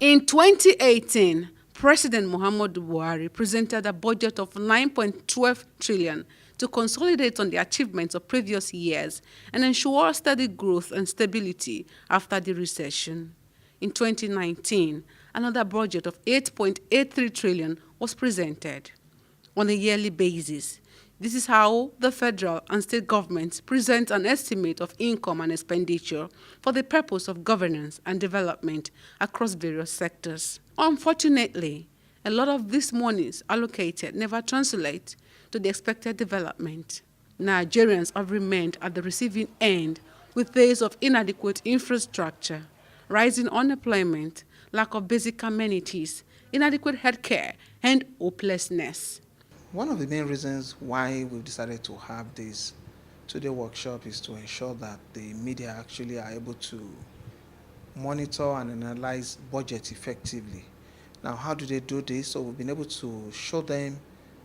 In 2018, President Muhammadu Buhari presented a budget of 9.12 trillion to consolidate on the achievements of previous years and ensure steady growth and stability after the recession. In 2019, another budget of 8.83 trillion was presented. On a yearly basis, this is how the federal and state governments present an estimate of income and expenditure for the purpose of governance and development across various sectors. Unfortunately, a lot of these monies allocated never translate to the expected development. Nigerians have remained at the receiving end with days of inadequate infrastructure, rising unemployment, lack of basic amenities, inadequate healthcare, and hopelessness. One of the main reasons why we've decided to have this today workshop is to ensure that the media actually are able to monitor and analyze budget effectively. Now, how do they do this? So we've been able to show them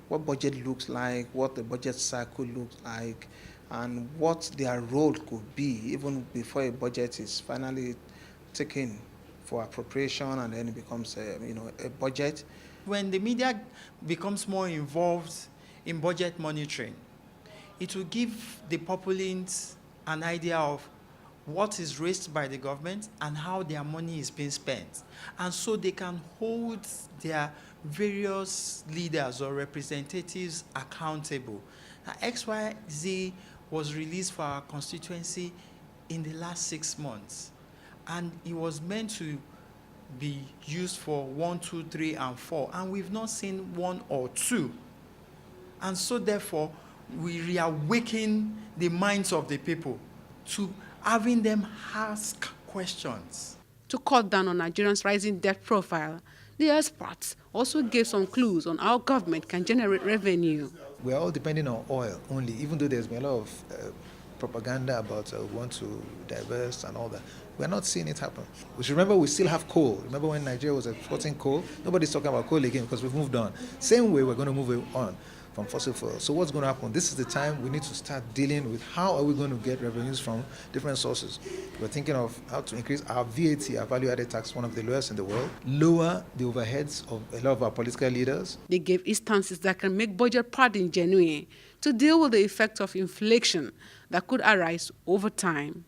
what budget looks like, what the budget cycle looks like, and what their role could be even before a budget is finally taken for appropriation and then it becomes a budget. When the media becomes more involved in budget monitoring, it will give the populace an idea of what is raised by the government and how their money is being spent. And so they can hold their various leaders or representatives accountable. Now, XYZ was released for our constituency in the last 6 months, and it was meant to be used for 1, 2, 3, and 4, and we've not seen 1 or 2. And so therefore, we reawaken the minds of the people to having them ask questions. To cut down on Nigerians' rising debt profile, the experts also gave some clues on how government can generate revenue. We're all depending on oil only, even though there's been a lot of propaganda about we want to divest and all that. We're not seeing it happen. We should remember we still have coal. Remember when Nigeria was exporting coal? Nobody's talking about coal again because we've moved on. Same way we're going to move on from fossil fuels. So what's going to happen? This is the time we need to start dealing with how are we going to get revenues from different sources. We're thinking of how to increase our VAT, our value-added tax, one of the lowest in the world, lower the overheads of a lot of our political leaders. They gave instances that can make budget padding genuine to deal with the effect of inflation that could arise over time.